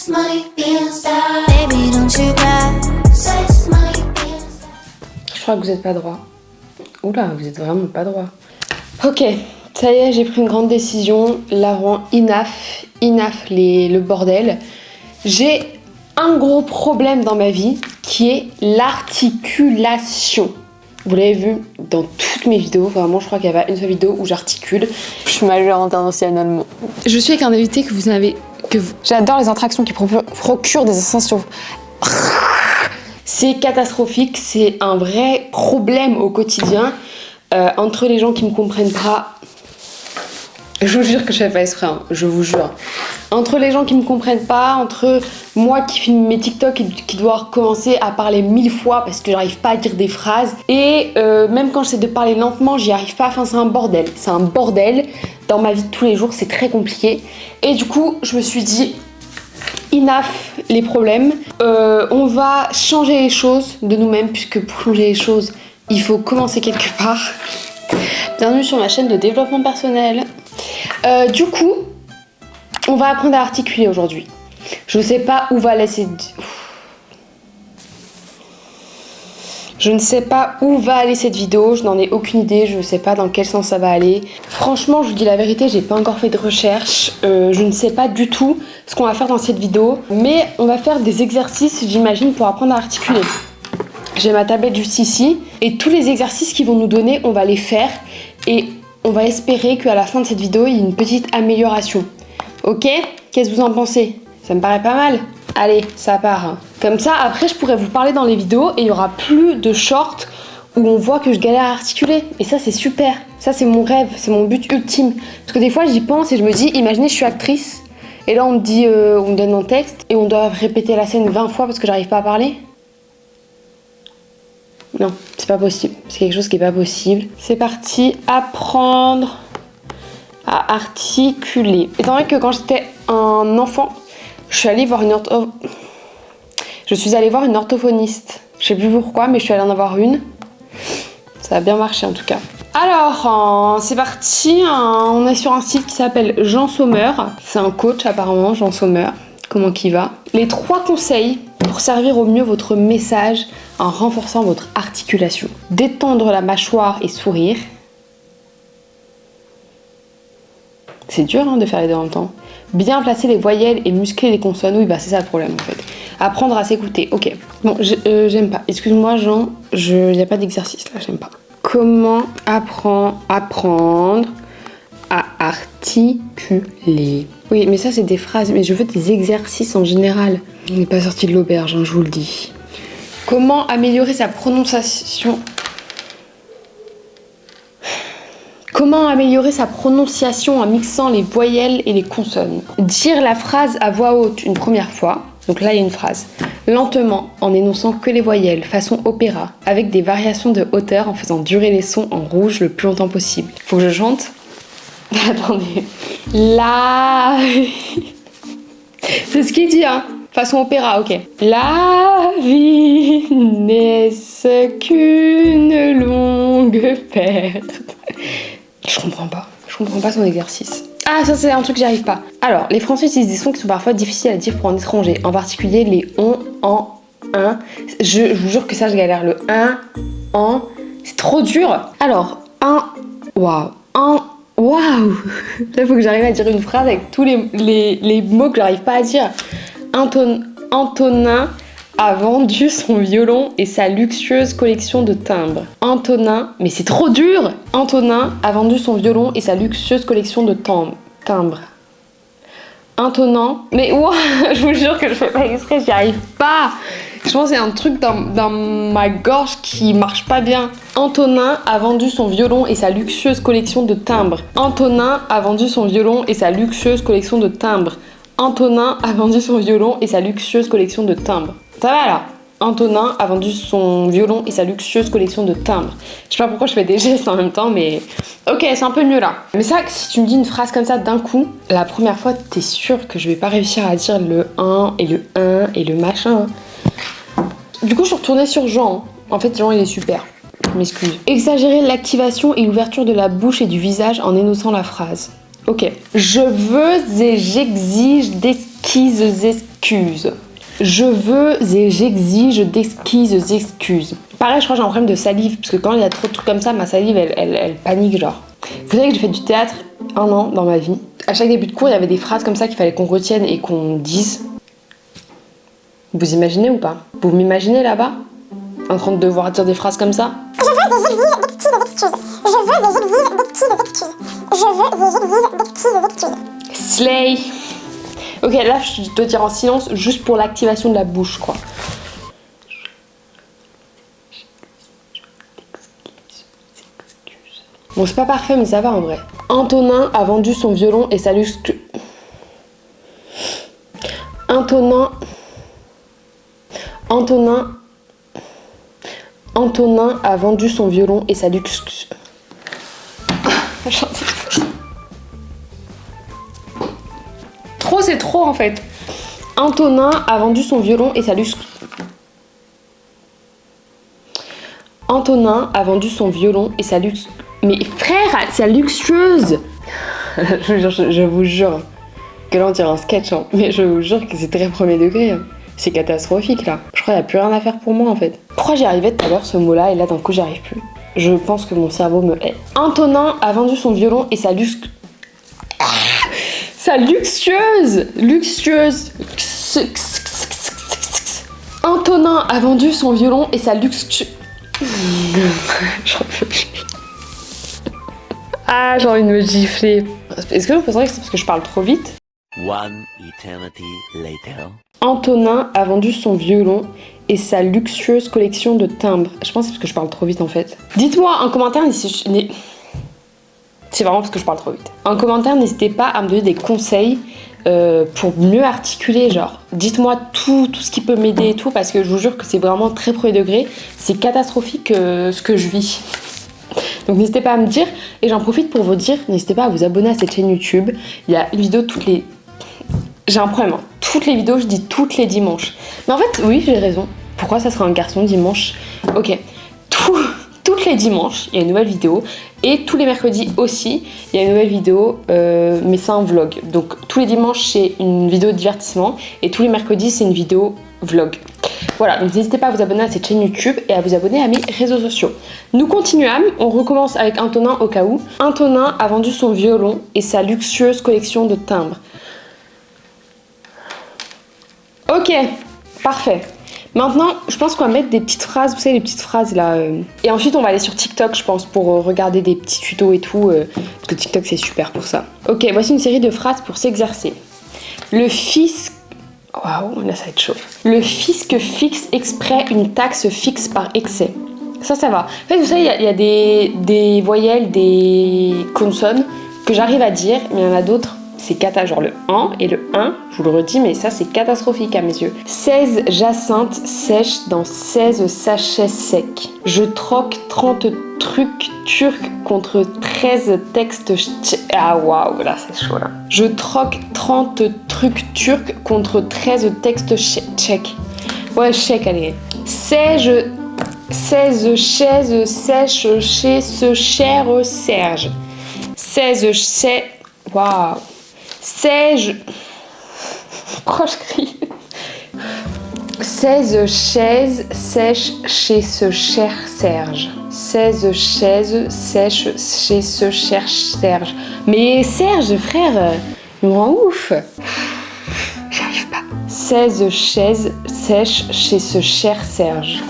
Sex, money, being star. Baby, don't you cry. Sex, money, being star. Je crois que vous êtes pas droit. Oula, vous êtes vraiment pas droit. Ok, ça y est, j'ai pris une grande décision. La rend enough le bordel. J'ai un gros problème dans ma vie qui est l'articulation. Vous l'avez vu dans toutes mes vidéos, vraiment je crois qu'il y a pas une seule vidéo où j'articule. Je suis majeure internationalement. Je suis avec un invité que vous avez... J'adore les interactions qui procurent des sensations. C'est catastrophique, c'est un vrai problème au quotidien. Entre les gens qui me comprennent pas... Je vous jure que je fais pas exprès, hein, je vous jure. Entre les gens qui me comprennent pas, entre moi qui filme mes TikTok et qui dois recommencer à parler 1000 fois parce que j'arrive pas à dire des phrases. Et même quand j'essaie de parler lentement, j'y arrive pas. Enfin, c'est un bordel. C'est un bordel dans ma vie de tous les jours, c'est très compliqué. Et du coup, je me suis dit, enough les problèmes. On va changer les choses de nous-mêmes puisque pour changer les choses, il faut commencer quelque part. Bienvenue sur ma chaîne de développement personnel. Du coup, on va apprendre à articuler aujourd'hui. Je ne sais pas où va laisser... Je ne sais pas où va aller cette vidéo, je n'en ai aucune idée, je ne sais pas dans quel sens ça va aller. Franchement, je vous dis la vérité, j'ai pas encore fait de recherche, je ne sais pas du tout ce qu'on va faire dans cette vidéo, mais on va faire des exercices, j'imagine, pour apprendre à articuler. J'ai ma tablette juste ici, et tous les exercices qu'ils vont nous donner, on va les faire, et on va espérer qu'à la fin de cette vidéo, il y ait une petite amélioration. Ok? Qu'est-ce que vous en pensez? Ça me paraît pas mal. Allez, ça part. Hein. Comme ça, après, je pourrais vous parler dans les vidéos et il n'y aura plus de shorts où on voit que je galère à articuler. Et ça, c'est super. Ça, c'est mon rêve, c'est mon but ultime. Parce que des fois, j'y pense et je me dis, imaginez, je suis actrice. Et là, on me dit, on me donne un texte et on doit répéter la scène 20 fois parce que j'arrive pas à parler. Non, c'est pas possible. C'est quelque chose qui est pas possible. C'est parti, apprendre à articuler. Étant donné que quand j'étais un enfant, je suis allée voir une orthophoniste. Je sais plus pourquoi, mais je suis allée en avoir une. Ça a bien marché en tout cas. Alors, c'est parti. On est sur un site qui s'appelle Jean Sommer. C'est un coach apparemment, Jean Sommer. Comment qu'il va? Les 3 conseils pour servir au mieux votre message en renforçant votre articulation. Détendre la mâchoire et sourire. C'est dur hein, de faire les deux en même temps. Bien placer les voyelles et muscler les consonnes. Oui, bah c'est ça le problème en fait. Apprendre à s'écouter. Ok. Bon, j'aime pas. Excuse-moi Jean, il n'y a pas d'exercice là, j'aime pas. Comment apprendre à articuler? Oui, mais ça c'est des phrases, mais je veux des exercices en général. On n'est pas sorti de l'auberge, hein, je vous le dis. Comment améliorer sa prononciation? Comment améliorer sa prononciation en mixant les voyelles et les consonnes? Dire la phrase à voix haute une première fois. Donc là, il y a une phrase. Lentement, en énonçant que les voyelles, façon opéra, avec des variations de hauteur en faisant durer les sons en rouge le plus longtemps possible. Faut que je chante? Attendez. La... C'est ce qu'il dit, hein. Façon opéra, ok. La vie n'est-ce qu'une longue perte. Je comprends pas son exercice. Ah, ça c'est un truc que j'arrive pas. Alors, les Français utilisent des sons qui sont parfois difficiles à dire pour un étranger, en particulier les on, en, un. Je vous jure que ça, je galère. Le un, en, c'est trop dur. Alors, un, waouh, un, waouh. Là, faut que j'arrive à dire une phrase avec tous les mots que j'arrive pas à dire. Antonin a vendu son violon et sa luxueuse collection de timbres. Antonin, mais c'est trop dur! Antonin a vendu son violon et sa luxueuse collection de timbres. Antonin, mais ouah, je vous jure que je fais pas exprès, j'y arrive pas! Je pense qu'il y a un truc dans ma gorge qui marche pas bien. Antonin a vendu son violon et sa luxueuse collection de timbres. Antonin a vendu son violon et sa luxueuse collection de timbres. Antonin a vendu son violon et sa luxueuse collection de timbres. Ça va là? Antonin a vendu son violon et sa luxueuse collection de timbres. Je sais pas pourquoi je fais des gestes en même temps, mais... Ok, c'est un peu mieux là. Mais ça, si tu me dis une phrase comme ça d'un coup, la première fois, t'es sûr que je vais pas réussir à dire le 1 et le 1 et le machin. Du coup, je suis retournée sur Jean. En fait, Jean, il est super. Je m'excuse. Exagérer l'activation et l'ouverture de la bouche et du visage en énonçant la phrase. Ok. Je veux et j'exige d'exquises excuses. Je veux et j'exige d'exquises excuses. Pareil, je crois que j'ai un problème de salive, parce que quand il y a trop de trucs comme ça, ma salive, elle panique, genre. Vous savez que j'ai fait du théâtre 1 an dans ma vie. À chaque début de cours, il y avait des phrases comme ça qu'il fallait qu'on retienne et qu'on dise. Vous imaginez ou pas? Vous m'imaginez là-bas? En train de devoir dire des phrases comme ça? Je veux des excuses d'excuses. Je veux des excuses d'excuses. Je veux des excuses d'excuses. Slay! Ok, là, je dois dire en silence, juste pour l'activation de la bouche, quoi. Bon, c'est pas parfait, mais ça va en vrai. Antonin a vendu son violon et sa Antonin a vendu son violon et sa luxe. Trop, c'est trop en fait. Antonin a vendu son violon et sa luxe. Antonin a vendu son violon et sa luxe. Mais frère, c'est luxueuse. je vous jure que là on dirait un sketch, hein. Mais je vous jure que c'est très premier degré. Hein. C'est catastrophique là. Je crois qu'il n'y a plus rien à faire pour moi en fait. Pourquoi j'y arrivais tout à l'heure ce mot-là et là d'un coup j'y arrive plus? Je pense que mon cerveau me hait. Antonin a vendu son violon et sa luxe. Sa luxueuse. Antonin a vendu son violon et sa luxe. J'en peux plus. Ah, j'ai envie de me gifler. Est-ce que vous penserez que c'est parce que je parle trop vite? One eternity later. Antonin a vendu son violon et sa luxueuse collection de timbres. Je pense que c'est parce que je parle trop vite en fait. Dites-moi en commentaire si c'est vraiment parce que je parle trop vite. En commentaire, n'hésitez pas à me donner des conseils pour mieux articuler, genre. Dites-moi tout ce qui peut m'aider et tout, parce que je vous jure que c'est vraiment très premier degré. C'est catastrophique ce que je vis. Donc n'hésitez pas à me dire, et j'en profite pour vous dire, n'hésitez pas à vous abonner à cette chaîne YouTube. Il y a une vidéo toutes les... J'ai un problème, hein. Toutes les vidéos, je dis toutes les dimanches. Mais en fait, oui, j'ai raison. Pourquoi ça sera un garçon dimanche? Ok. Toutes les dimanches, il y a une nouvelle vidéo. Et tous les mercredis aussi, il y a une nouvelle vidéo, mais c'est un vlog. Donc tous les dimanches, c'est une vidéo de divertissement. Et tous les mercredis, c'est une vidéo vlog. Voilà, donc n'hésitez pas à vous abonner à cette chaîne YouTube et à vous abonner à mes réseaux sociaux. Nous continuons, on recommence avec Antonin au cas où. Antonin a vendu son violon et sa luxueuse collection de timbres. Ok, parfait. Maintenant, je pense qu'on va mettre des petites phrases, vous savez, les petites phrases là. Et ensuite, on va aller sur TikTok, je pense, pour regarder des petits tutos et tout. Parce que TikTok, c'est super pour ça. Ok, voici une série de phrases pour s'exercer. Le fisc... Waouh, là, ça va être chaud. Le fisc fixe exprès une taxe fixe par excès. Ça va. En fait, vous savez, il y a des voyelles, des consonnes que j'arrive à dire, mais il y en a d'autres. C'est cata, genre le 1 et le 1, je vous le redis, mais ça c'est catastrophique à mes yeux. 16 jacinthes sèches dans 16 sachets secs. Je troque 30 trucs turcs contre 13 textes... Ah waouh, là c'est chaud là. Je troque 30 trucs turcs contre 13 textes tchèques. Ouais, tchèque, allez. 16 chaises sèches chez ce cher Serge. 16 chaises... Waouh. 16... Pourquoi je crie? 16 chaises sèches chez ce cher Serge. 16 chaises sèches chez ce cher Serge. Mais Serge, frère, il me rend ouf. J'arrive pas. 16 chaises sèches chez ce cher Serge.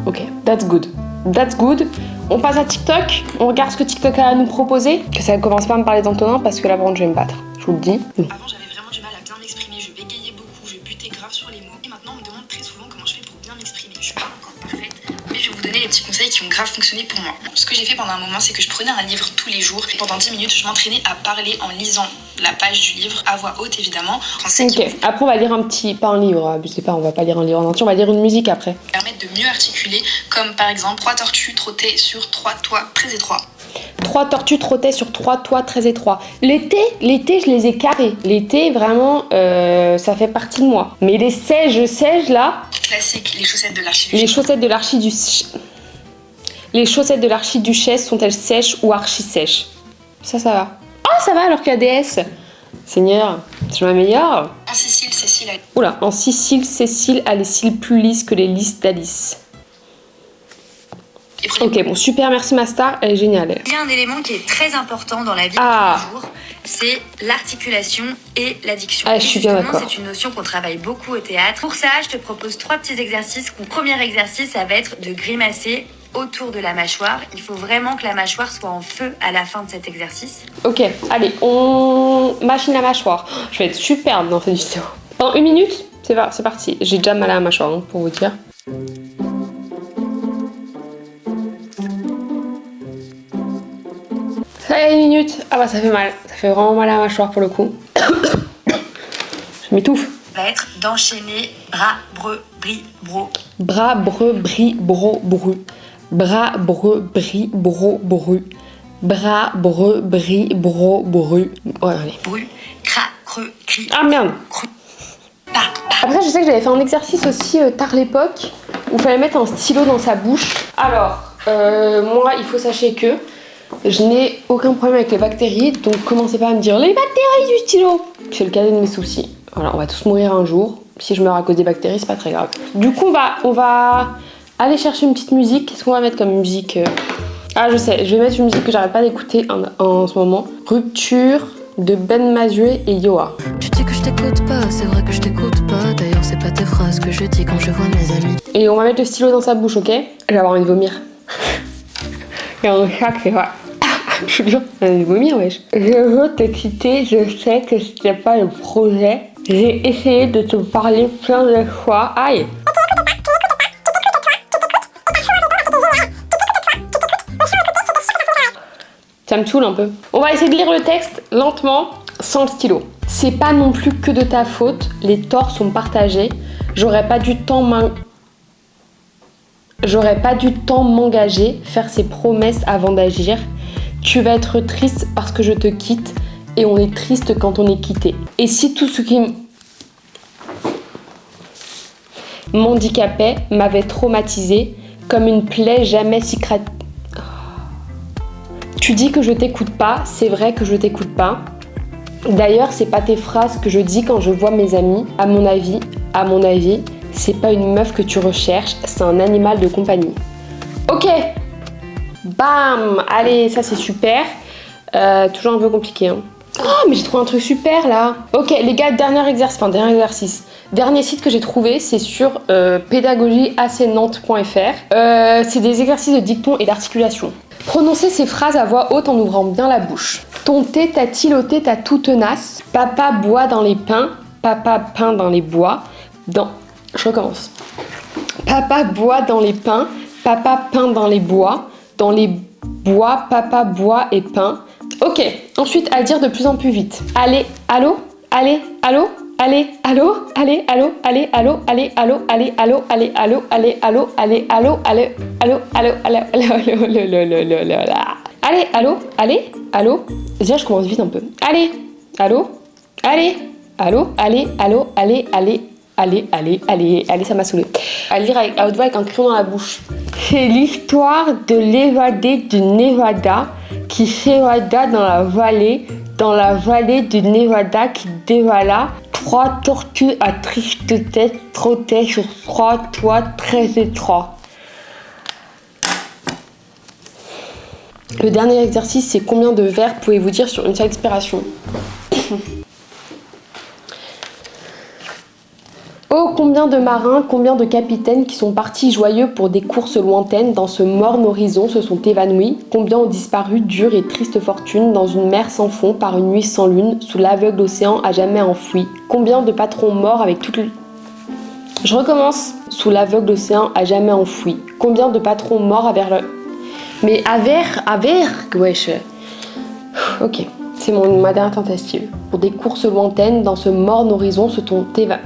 Ok, that's good. That's good. On passe à TikTok. On regarde ce que TikTok a à nous proposer. Que ça commence pas à me parler d'Antonin parce que là, par contre, je vais me battre. Je vous le dis. Avant, j'avais vraiment du mal à bien m'exprimer, je bégayais beaucoup, je butais grave sur les mots. Et maintenant, on me demande très souvent comment je fais pour bien m'exprimer. Je suis pas encore parfaite, mais je vais vous donner les petits conseils qui ont grave fonctionné pour moi. Ce que j'ai fait pendant un moment, c'est que je prenais un livre tous les jours. Et pendant 10 minutes, je m'entraînais à parler en lisant la page du livre, à voix haute évidemment. Ok, après on va lire un petit, pas un livre, abusez pas, on va pas lire un livre en entier, on va lire une musique après. Permettre de mieux articuler, comme par exemple 3 tortues trottaient sur 3 toits très étroits. 3 tortues trottaient sur 3 toits très étroits. L'été, je les ai carrés. L'été, vraiment, ça fait partie de moi. Mais les sèches là... Classique, les chaussettes de l'archiduchesse. Les chaussettes de l'archiduchesse. Les chaussettes de l'archiduchesse sont-elles sèches ou archi-sèches? Ça va. Ah, ça va alors que la déesse. Seigneur, je m'améliore. En Sicile, Cécile a... Oula, en Sicile, Cécile a les cils plus lisses que les lisses d'Alice. Et prenez- Ok, bon, super, merci ma star, elle est géniale. Il y a un élément qui est très important dans la vie Ah. de tous les jours, c'est l'articulation et l'addiction. Ah, Et je suis bien justement, d'accord. c'est une notion qu'on travaille beaucoup au théâtre. Pour ça, je te propose 3 petits exercices. Le premier exercice, ça va être de grimacer autour de la mâchoire. Il faut vraiment que la mâchoire soit en feu à la fin de cet exercice. Ok, allez, on machine la mâchoire. Je vais être superbe dans cette vidéo. Pendant 1 minute, c'est parti. J'ai déjà mal à la mâchoire, hein, pour vous dire. Ça y est, 1 minute. Ah bah ça fait mal. Ça fait vraiment mal à la mâchoire pour le coup. Je m'étouffe. Va être d'enchaîner bras, breu, bris, bro. Bras, breu, bris, bro, bru. Bras, breu, bris, bro, bru. Bras, breu, bris, bro, bru. Ouais, allez. Bru, cra, creux, cri, Ah merde. pa, pa. Après, je sais que j'avais fait un exercice aussi tard l'époque où il fallait mettre un stylo dans sa bouche. Alors, moi, il faut sachez que je n'ai aucun problème avec les bactéries, donc commencez pas à me dire les bactéries du stylo. C'est le cadet de mes soucis. Voilà, on va tous mourir un jour. Si je meurs à cause des bactéries, c'est pas très grave. Du coup, on va aller chercher une petite musique. Qu'est-ce qu'on va mettre comme musique Ah, je sais, je vais mettre une musique que j'arrête pas d'écouter en ce moment. Rupture de Ben Mazué et Yoa. Tu dis que je t'écoute pas, c'est vrai que je t'écoute pas. D'ailleurs, c'est pas tes phrases que je dis quand je vois mes amis. Et on va mettre le stylo dans sa bouche, ok? Je vais avoir envie de vomir. Et on chaque, c'est vrai. Je suis bien, j'ai envie de vomir, wesh. Je veux te quitter, je sais que c'était pas le projet. J'ai essayé de te parler plein de fois. Aïe! Ça me saoule un peu. On va essayer de lire le texte lentement, sans le stylo. C'est pas non plus que de ta faute, les torts sont partagés. J'aurais pas dû m'engager, faire ces promesses avant d'agir. Tu vas être triste parce que je te quitte et on est triste quand on est quitté. Et si tout ce qui m'handicapait m'avait traumatisé comme une plaie jamais cicatrisée. Tu dis que je t'écoute pas, c'est vrai que je t'écoute pas. D'ailleurs, c'est pas tes phrases que je dis quand je vois mes amis. À mon avis, c'est pas une meuf que tu recherches, c'est un animal de compagnie. Ok. Bam. Allez, ça c'est super. Toujours un peu compliqué. Hein. Oh, mais j'ai trouvé un truc super là. Ok, les gars, dernier exercice. Dernier site que j'ai trouvé, c'est sur pédagogie-nantes.fr. C'est des exercices de dicton et d'articulation. Prononcez ces phrases à voix haute en ouvrant bien la bouche. Ton thé, ta tilotée, ta tout tenace. Papa boit dans les pins, papa peint dans les bois. Je recommence. Papa boit dans les pins, papa peint dans les bois. Dans les bois, papa boit et peint. Ok, ensuite à dire de plus en plus vite. Allez, allô, allez, allô, allez, allô, allez, allô, allez, allô, allez, allô, allez, allô, allez, allô, allez, allô, allez, allô, allez, allô, allô, allô, allô, allez, allô, allez, allô. Déjà, je commence vite un peu. Allez, allô, allez, allô, allez, allô, allez, allez. Allez, ça m'a saoulé. À lire à haute voix avec un crayon dans la bouche. C'est l'histoire de l'évadé du Nevada qui s'évada dans la vallée du Nevada qui dévala. 3 tortues à triste tête trottaient sur 3 toits très étroits. Le dernier exercice, c'est combien de vers pouvez-vous dire sur une seule expiration? Oh, combien de marins, combien de capitaines qui sont partis joyeux pour des courses lointaines dans ce morne horizon se sont évanouis. Combien ont disparu dure et triste fortune dans une mer sans fond par une nuit sans lune sous l'aveugle océan à jamais enfoui. Combien de patrons morts avec toute Je recommence. Sous l'aveugle océan à jamais enfoui. Combien de patrons morts avec le... Mais wesh. Ok, c'est ma dernière tentative. Pour des courses lointaines dans ce morne horizon se sont évanouis.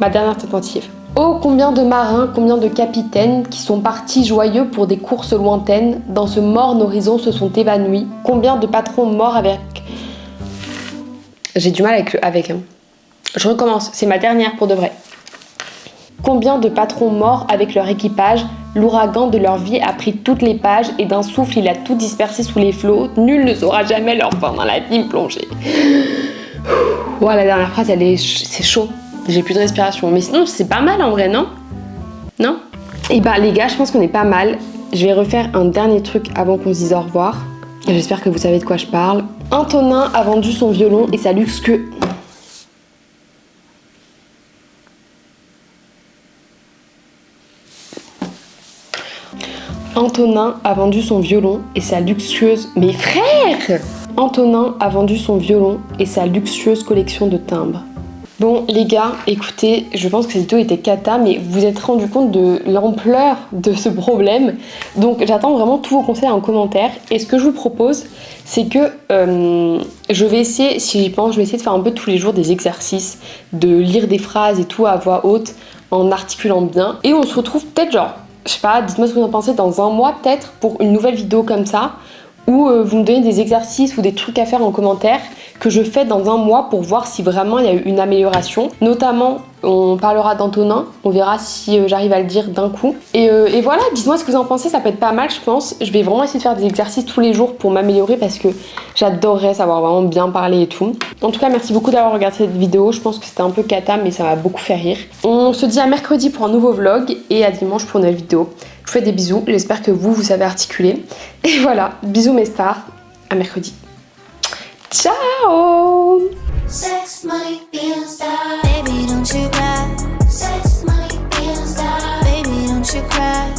Ma dernière tentative. Oh, combien de marins, combien de capitaines qui sont partis joyeux pour des courses lointaines, dans ce morne horizon se sont évanouis. Combien de patrons morts avec... J'ai du mal avec hein. Je recommence, c'est ma dernière pour de vrai. Combien de patrons morts avec leur équipage, l'ouragan de leur vie a pris toutes les pages et d'un souffle il a tout dispersé sous les flots. Nul ne saura jamais leur fin dans l'abîme plongée. Ouah, la dernière phrase, c'est chaud. J'ai plus de respiration. Mais sinon, c'est pas mal en vrai, non? Non? Et bah les gars, je pense qu'on est pas mal. Je vais refaire un dernier truc avant qu'on se dise au revoir. J'espère que vous savez de quoi je parle. Antonin a vendu son violon et sa luxueuse... Antonin a vendu son violon et sa luxueuse... Mais frère! Antonin a vendu son violon et sa luxueuse collection de timbres. Bon les gars, écoutez, je pense que cette vidéo était cata, mais vous vous êtes rendu compte de l'ampleur de ce problème. Donc j'attends vraiment tous vos conseils en commentaire. Et ce que je vous propose, c'est que je vais essayer, si j'y pense, je vais essayer de faire un peu tous les jours des exercices, de lire des phrases et tout à voix haute, en articulant bien. Et on se retrouve peut-être genre, je sais pas, dites-moi ce que vous en pensez dans un mois peut-être, pour une nouvelle vidéo comme ça, où vous me donnez des exercices ou des trucs à faire en commentaire que je fais dans un mois pour voir si vraiment il y a eu une amélioration. Notamment, on parlera d'Antonin, on verra si j'arrive à le dire d'un coup. Et voilà, dites-moi ce que vous en pensez, ça peut être pas mal je pense. Je vais vraiment essayer de faire des exercices tous les jours pour m'améliorer parce que j'adorerais savoir vraiment bien parler et tout. En tout cas, merci beaucoup d'avoir regardé cette vidéo, je pense que c'était un peu cata mais ça m'a beaucoup fait rire. On se dit à mercredi pour un nouveau vlog et à dimanche pour une nouvelle vidéo. Je vous fais des bisous, j'espère que vous savez articuler. Et voilà, bisous mes stars, à mercredi. Ciao! Sex, money, being a star. Baby, don't you cry. Sex, money, being a star. Baby, don't you cry.